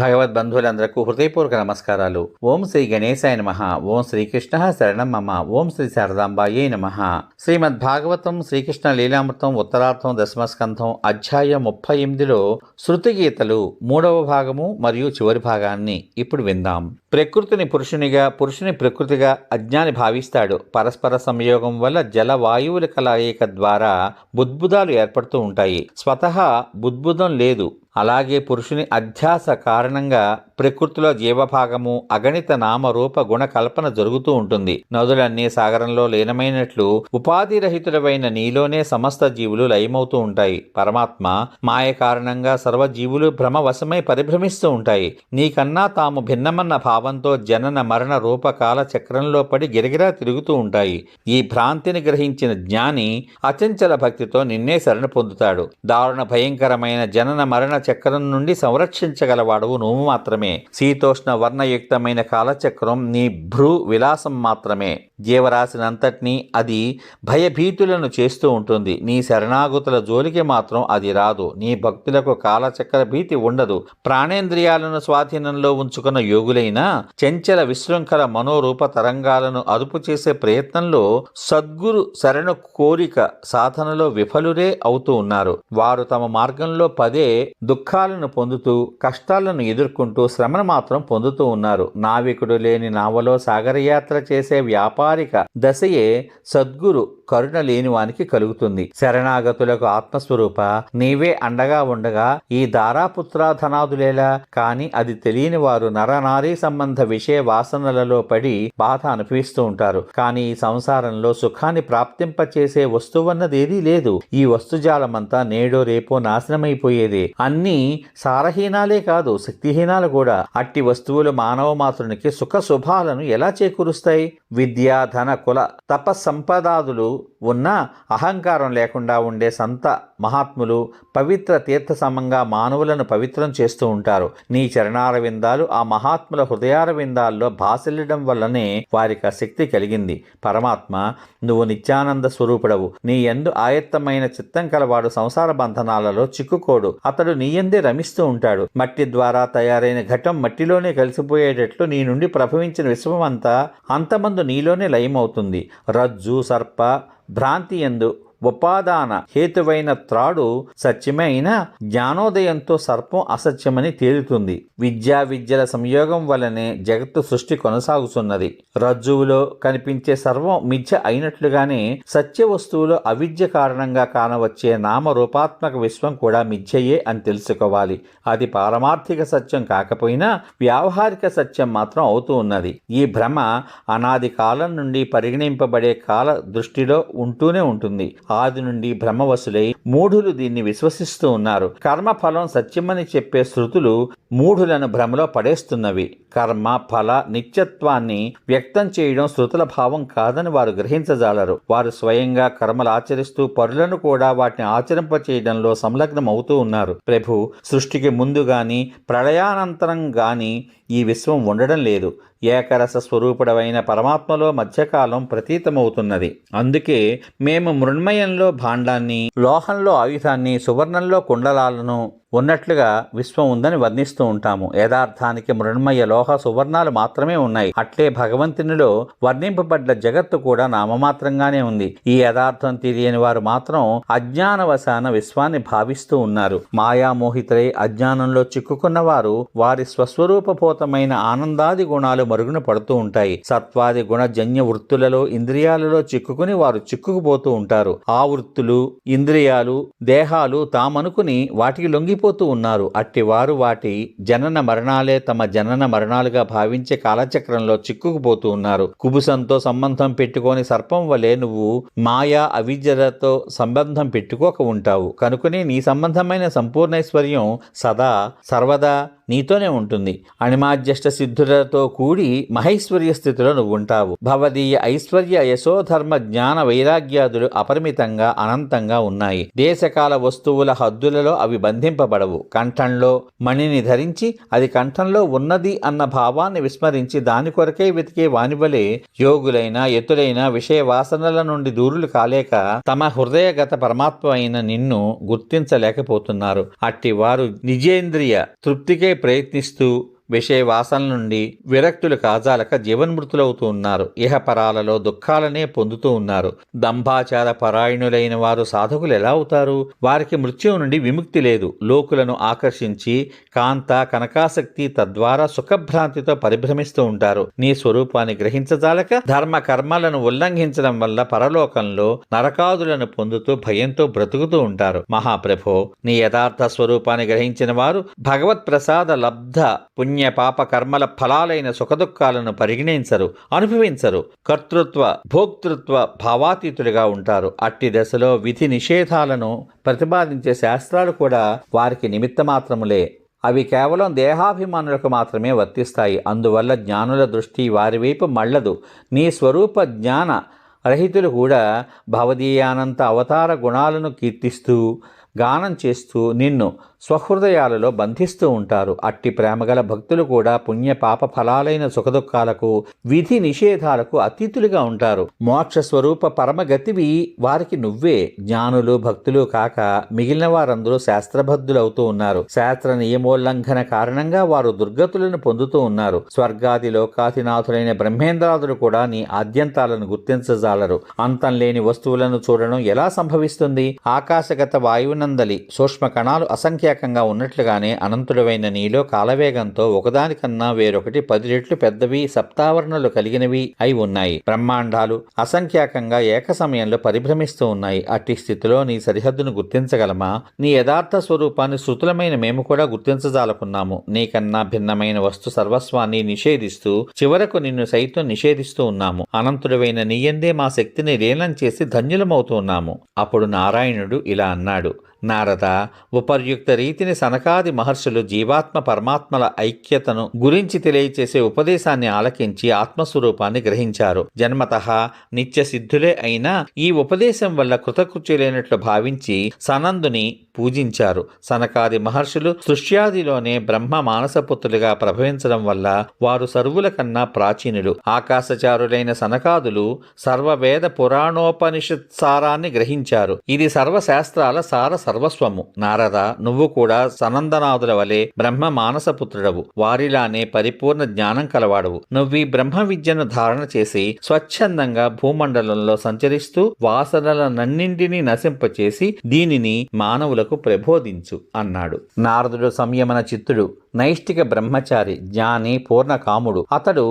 భగవద్బంధువులందరకు హృదయపూర్వక నమస్కారాలు. ఓం శ్రీ గణేశాయ నమః. ఓం శ్రీకృష్ణ శరణం మమ. ఓం శ్రీ శారదాంబాయే నమః. శ్రీమద్ భాగవతం శ్రీకృష్ణ లీలామృతం ఉత్తరార్థం దశమస్కంధం అధ్యాయం 38లో శృతి గీతలు 3వ భాగము మరియు చివరి భాగాన్ని ఇప్పుడు విందాం. ప్రకృతిని పురుషునిగా, పురుషుని ప్రకృతిగా అజ్ఞాని భావిస్తాడు. పరస్పర సంయోగం వల్ల జల వాయువుల కలయిక ద్వారా బుద్బుదాలు ఏర్పడుతూ ఉంటాయి. స్వతహా బుద్బుదం లేదు. అలాగే పురుషుని అధ్యాస కారణంగా ప్రకృతిలో జీవభాగము అగణిత నామరూప గుణ కల్పన జరుగుతూ ఉంటుంది. నదులన్నీ సాగరంలో లీనమైనట్లు ఉపాధిరహితులైన నీలోనే సమస్త జీవులు లయమవుతూ ఉంటాయి. పరమాత్మ మాయ కారణంగా సర్వజీవులు భ్రమవశమై పరిభ్రమిస్తూ ఉంటాయి. నీకన్నా తాము భిన్నమన్న భావంతో జనన మరణ రూపకాల చక్రంలో పడి గిరగిరా తిరుగుతూ ఉంటాయి. ఈ భ్రాంతిని గ్రహించిన జ్ఞాని అచంచల భక్తితో నిన్నే శరణ పొందుతాడు. దారుణ భయంకరమైన జనన మరణ చక్రం నుండి సంరక్షించగలవాడవు నువ్వు మాత్రమే. శీతోష్ణ వర్ణయుక్తమైన కాలచక్రం నీ భ్రూ విలాసం మాత్రమే. జీవరాశినంతటినీ అది భయభీతులను చేస్తూ ఉంటుంది. నీ శరణాగతుల జోలికి మాత్రం అది రాదు. నీ భక్తులకు కాలచక్ర భీతి ఉండదు. ప్రాణేంద్రియాలను స్వాధీనంలో ఉంచుకున్న యోగులైన చంచల విశృంఖల మనోరూప తరంగాలను అదుపు చేసే ప్రయత్నంలో సద్గురు శరణు కోరిక సాధనలో విఫలురే అవుతూ ఉన్నారు. వారు తమ మార్గంలో పదే దుఃఖాలను పొందుతూ కష్టాలను ఎదుర్కొంటూ శ్రమను మాత్రం పొందుతూ ఉన్నారు. నావికుడు లేని నావలో సాగరయాత్ర చేసే వ్యాపారిక దశయే సద్గురు కరుణ లేని వానికి కలుగుతుంది. శరణాగతులకు ఆత్మస్వరూప నీవే అండగా ఉండగా ఈ దారాపుత్రాధనాదులేలా. కాని అది తెలియని వారు నరనారీ సంబంధ విషయ వాసనలలో పడి బాధ అనుభవిస్తూ ఉంటారు. కానీ ఈ సంసారంలో సుఖాన్ని ప్రాప్తింపచేసే వస్తువన్నదేదీ లేదు. ఈ వస్తుజాలమంతా నేడో రేపో నాశనమైపోయేదే. అన్నీ సారహీనాలే కాదు, శక్తిహీనాలు కూడా. అట్టి వస్తువులు మానవ మాతృనికి సుఖ శుభాలను ఎలా చేకూరుస్తాయి? విద్యా ధన కుల తపస్సంపదాదులు ఉన్నా అహంకారం లేకుండా ఉండే సంత మహాత్ములు పవిత్ర తీర్థ సమంగా మానవులను పవిత్రం చేస్తూ ఉంటారు. నీ చరణారవిందాలు ఆ మహాత్ముల హృదయారవిందాల్లో భాసిల్లడం వల్లనే వారికి శక్తి కలిగింది. పరమాత్మ నువ్వు నిత్యానంద స్వరూపుడవు. నీ యందు ఆయత్తమైన చిత్తం కలవాడు సంసార బంధనాలలో చిక్కుకోడు. అతడు నీ యందే రమిస్తూ ఉంటాడు. మట్టి ద్వారా తయారైన ఘటం మట్టిలోనే కలిసిపోయేటట్లు నీ నుండి ప్రభవించిన విశ్వమంతా అంతమందు నీలోనే లయమవుతుంది. రజ్జు సర్ప భ్రాంతి యందు ఉపాదాన హేతువైన త్రాడు సత్యమైన జ్ఞానోదయంతో సర్పం అసత్యమని తేలుతుంది. విద్యల సంయోగం వల్లనే జగత్తు సృష్టి కొనసాగుతున్నది. రజ్జువులో కనిపించే సర్వం మిథ్య అయినట్లుగానే సత్య వస్తువులో అవిద్య కారణంగా కానవచ్చే నామరూపాత్మక విశ్వం కూడా మిథ్యయే అని తెలుసుకోవాలి. అది పారమార్థిక సత్యం కాకపోయినా వ్యావహారిక సత్యం మాత్రం అవుతూ ఉన్నది. ఈ భ్రమ అనాది కాలం నుండి పరిగణింపబడే కాల దృష్టిలో ఉంటూనే ఉంటుంది. ఆది నుండి భ్రమవశులై మూఢులు దీన్ని విశ్వసిస్తూ ఉన్నారు. కర్మఫలం సత్యమని చెప్పే శృతులు మూఢులను భ్రమలో పడేస్తున్నవి. కర్మ ఫల నిత్యత్వాన్ని వ్యక్తం చేయడం శృతుల భావం కాదని వారు గ్రహించజాలరు. వారు స్వయంగా కర్మలు ఆచరిస్తూ పరులను కూడా వాటిని ఆచరింపచేయడంలో సంలగ్నం అవుతూ ఉన్నారు. ప్రభు సృష్టికి ముందు గాని ప్రళయానంతరం గాని ఈ విశ్వం ఉండడం లేదు. ఏకరస స్వరూపుడవైన పరమాత్మలో మధ్యకాలం ప్రతీతమవుతున్నది. అందుకే మేము మృణ్మయంలో భాండాన్ని, లోహంలో ఆయుధాన్ని, సువర్ణంలో కుండలాలను ఉన్నట్లుగా విశ్వం ఉందని వర్ణిస్తూ ఉంటాము. యథార్థానికి మృణ్మయ లోహ సువర్ణాలు మాత్రమే ఉన్నాయి. అట్లే భగవంతునిలో వర్ణింపబడ్డ జగత్తు కూడా నామమాత్రంగానే ఉంది. ఈ యథార్థం తెలియని వారు మాత్రం అజ్ఞానవశాన విశ్వాన్ని భావిస్తూ ఉన్నారు. మాయామోహితులై అజ్ఞానంలో చిక్కుకున్న వారు వారి స్వస్వరూపభూతమైన ఆనందాది గుణాలు మరుగున పడుతూ ఉంటాయి. సత్వాది గుణజన్య వృత్తులలో ఇంద్రియాలలో చిక్కుకుని వారు చిక్కుకుపోతూ ఉంటారు. ఆ వృత్తులు ఇంద్రియాలు దేహాలు తామనుకుని వాటికి లొంగిపోతూ ఉన్నారు. అట్టివారు వాటి జనన మరణాలే తమ జనన మరణాలుగా భావించే కాలచక్రంలో చిక్కుకుపోతూ ఉన్నారు. కుబుసంతో సంబంధం పెట్టుకొని సర్పం వలె నువ్వు మాయా అవిద్యలతో సంబంధం పెట్టుకోక ఉంటావు. కనుకనే నీ సంబంధమైన సంపూర్ణైశ్వర్యం సదా సర్వదా నీతోనే ఉంటుంది. అణిమాజ్యష్ట సిద్ధులతో కూడి మహైశ్వర్య స్థితిలో నువ్వు ఉంటావు. భవదీయ ఐశ్వర్య యశోధర్మ జ్ఞాన వైరాగ్యాదులు అపరిమితంగా అనంతంగా ఉన్నాయి. దేశకాల వస్తువుల హద్దులలో అవి బంధింపబడవు. కంఠంలో మణిని ధరించి అది కంఠంలో ఉన్నది అన్న భావాన్ని విస్మరించి దాని కొరకే వెతికే వానివలే యోగులైన ఎతులైన విషయ వాసనల నుండి దూరులు కాలేక తమ హృదయగత పరమాత్మ అయిన నిన్ను గుర్తించలేకపోతున్నారు. అట్టి వారు నిజేంద్రియ తృప్తికే ప్రయత్నిస్తూ విషయ వాసన నుండి విరక్తులు కాజాలక జీవన్మృతులవుతూ ఉన్నారు. ఇహపరాలలో దుఃఖాలనే పొందుతూ ఉన్నారు. దంభాచార పరాయణులైన వారు సాధకులు ఎలా అవుతారు? వారికి మృత్యువు నుండి విముక్తి లేదు. లోకులను ఆకర్షించి కాంత కనకాసక్తి తద్వారా సుఖభ్రాంతితో పరిభ్రమిస్తూ ఉంటారు. నీ స్వరూపాన్ని గ్రహించజాలక ధర్మ కర్మలను ఉల్లంఘించడం వల్ల పరలోకంలో నరకాదులను పొందుతూ భయంతో బ్రతుకుతూ ఉంటారు. మహాప్రభో, నీ యథార్థ స్వరూపాన్ని గ్రహించిన వారు భగవత్ ప్రసాద లబ్ధ పుణ్య పాప కర్మల ఫలాలైన సుఖదుఖాలను పరిగణించరు, అనుభవించరు. కర్తృత్వ భోక్తృత్వ భావాతీతులుగా ఉంటారు. అట్టి దశలో విధి నిషేధాలను ప్రతిపాదించే శాస్త్రాలు కూడా వారికి నిమిత్త మాత్రములే. అవి కేవలం దేహాభిమానులకు మాత్రమే వర్తిస్తాయి. అందువల్ల జ్ఞానుల దృష్టి వారి వైపు మళ్ళదు. నీ స్వరూప జ్ఞాన రహితులు కూడా భవదీయానంత అవతార గుణాలను కీర్తిస్తూ గానం చేస్తూ నిన్ను స్వహృదయాలలో బంధిస్తూ ఉంటారు. అట్టి ప్రేమగల భక్తులు కూడా పుణ్య పాప ఫలాలైన సుఖదుఖాలకు విధి నిషేధాలకు అతీతులుగా ఉంటారు. మోక్ష స్వరూప పరమగతివి వారికి నువ్వే. జ్ఞానులు భక్తులు కాక మిగిలిన వారందరూ శాస్త్రబద్ధులవుతూ ఉన్నారు. శాస్త్ర నియమోల్లంఘన కారణంగా వారు దుర్గతులను పొందుతూ ఉన్నారు. స్వర్గాది లోకాధినాథులైన బ్రహ్మేంద్రాదులు కూడా నీ ఆద్యంతాలను గుర్తించజాలరు. అంతం లేని వస్తువులను చూడడం ఎలా సంభవిస్తుంది? ఆకాశగత వాయువునందలి సూక్ష్మ కణాలు అసంఖ్యాకంగా ఉన్నట్లుగానే అనంతుడవైన నీలో కాలవేగంతో ఒకదానికన్నా వేరొకటి 10 రెట్లు పెద్దవి సప్తావరణలు కలిగినవి అయి ఉన్నాయి. బ్రహ్మాండాలు అసంఖ్యాకంగా ఏక సమయంలో పరిభ్రమిస్తూ ఉన్నాయి. అట్టి స్థితిలో నీ సరిహద్దును గుర్తించగలమా? నీ యథార్థ స్వరూపాన్ని శృతులమైన మేము కూడా గుర్తించజాలకున్నాము. నీకన్నా భిన్నమైన వస్తు సర్వస్వాన్ని నిషేధిస్తూ చివరకు నిన్ను సైతం నిషేధిస్తూ ఉన్నాము. అనంతుడవైన నీయందే మా శక్తిని లీనం చేసి ధన్యులమవుతూ ఉన్నాము. అప్పుడు నారాయణుడు ఇలా అన్నాడు: నారద, ఉపర్యుక్త రీతిని సనకాది మహర్షులు జీవాత్మ పరమాత్మల ఐక్యతను గురించి తెలియచేసే ఉపదేశాన్ని ఆలకించి ఆత్మస్వరూపాన్ని గ్రహించారు. జన్మతః నిత్య సిద్ధులే అయినా ఈ ఉపదేశం వల్ల కృతకృత్యులైనట్లు భావించి సనందుని పూజించారు. సనకాది మహర్షులు సృష్ట్యాదిలోనే బ్రహ్మ మానసపుత్రులుగా ప్రభవించడం వల్ల వారు సర్వుల కన్నా ప్రాచీనులు. ఆకాశచారులైన సనకాదులు సర్వవేద పురాణోపనిషత్సారాన్ని గ్రహించారు. ఇది సర్వశాస్త్రాల సార సర్వస్వము. నారద, నువ్వు కూడా సనందనాదుల వలె బ్రహ్మ మానసపుత్రుడవు. వారిలానే పరిపూర్ణ జ్ఞానం కలవాడవు. నువ్వీ బ్రహ్మ విద్యను ధారణ చేసి స్వచ్ఛందంగా భూమండలంలో సంచరిస్తూ వాసనలనన్నింటినీ నశింపచేసి దీనిని మానవులకు ప్రబోధించు అన్నాడు. నారదుడు సంయమన చిత్తుడు, నైష్టిక బ్రహ్మచారి, జ్ఞాని, పూర్ణ కాముడు. అతడు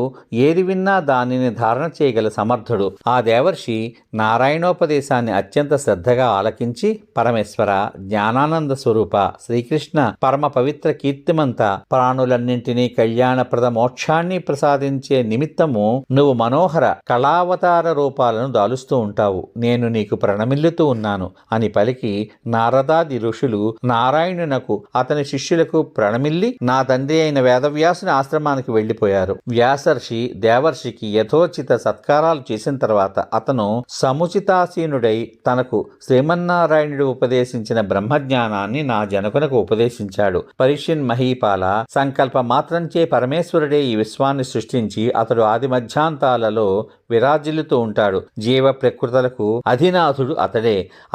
ఏది విన్నా దానిని ధారణ చేయగల సమర్థుడు. ఆ దేవర్షి నారాయణోపదేశాన్ని అత్యంత శ్రద్ధగా ఆలకించి, పరమేశ్వర, జ్ఞానానంద స్వరూప, శ్రీకృష్ణ పరమ పవిత్ర కీర్తిమంత, ప్రాణులన్నింటినీ కళ్యాణప్రద మోక్షాన్ని ప్రసాదించే నిమిత్తము నువ్వు మనోహర కళావతార రూపాలను దాలుస్తూ ఉంటావు. నేను నీకు ప్రణమిల్లుతూ ఉన్నాను అని పలికి నారదాది ఋషులు నారాయణునకు అతని శిష్యులకు ప్రణమిల్లి నా తండ్రి అయిన వేదవ్యాసుని ఆశ్రమానికి వెళ్లిపోయారు. వ్యాసర్షి దేవర్షికి యథోచిత సత్కారాలు చేసిన తర్వాత అతను సముచితాసీనుడై తనకు శ్రీమన్నారాయణుడు ఉపదేశించిన బ్రహ్మజ్ఞానాన్ని నా జనకునకు ఉపదేశించాడు. పరిష్యన్ మహీపాల, సంకల్ప మాత్రంచే పరమేశ్వరుడే ఈ విశ్వాన్ని సృష్టించి అతడు ఆది మధ్యాంతాలలో విరాజిల్లుతూ ఉంటాడు. జీవ ప్రకృతులకు అధినాథుడు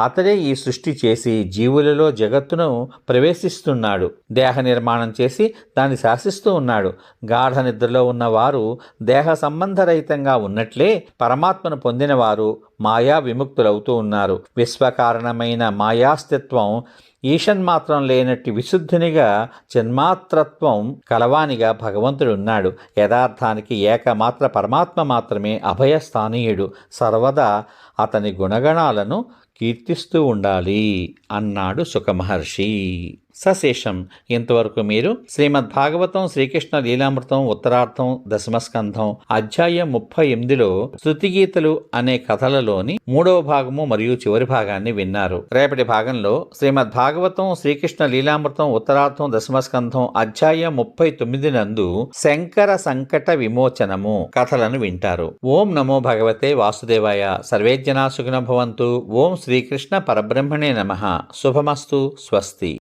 అతడే ఈ సృష్టి చేసి జీవులలో జగత్తును ప్రవేశిస్తున్నాడు. దేహ నిర్మాణం చేసి దాన్ని శాసిస్తూ ఉన్నాడు. గాఢ నిద్రలో ఉన్నవారు దేహ సంబంధరహితంగా ఉన్నట్లే పరమాత్మను పొందిన వారు మాయా విముక్తులవుతూ ఉన్నారు. విశ్వకారణమైన మాయాస్తిత్వం ఈషన్మాత్రం లేనట్టి విశుద్ధునిగా చిన్మాత్రత్వం కలవానిగా భగవంతుడు ఉన్నాడు. యథార్థానికి ఏకమాత్ర పరమాత్మ మాత్రమే అభయస్థానీయుడు. సర్వదా అతని గుణగణాలను కీర్తిస్తూ ఉండాలి అన్నాడు సుఖమహర్షి. సశేషం. ఇంతవరకు మీరు శ్రీమద్ భాగవతం శ్రీకృష్ణ లీలామృతం ఉత్తరార్థం దశమస్కంధం అధ్యాయం 38లో శృతిగీతలు అనే కథలలోని 3వ భాగము మరియు చివరి భాగాన్ని విన్నారు. రేపటి భాగంలో శ్రీమద్ భాగవతం శ్రీకృష్ణ లీలామృతం ఉత్తరార్థం దశమస్కంధం అధ్యాయం 39 నందు శంకర సంకట విమోచనము కథలను వింటారు. ఓం నమో భగవతే వాసుదేవాయ. సర్వే జనా సుఖినో భవంతు. ఓం శ్రీకృష్ణ పరబ్రహ్మణే నమః. శుభమస్తు. స్వస్తి.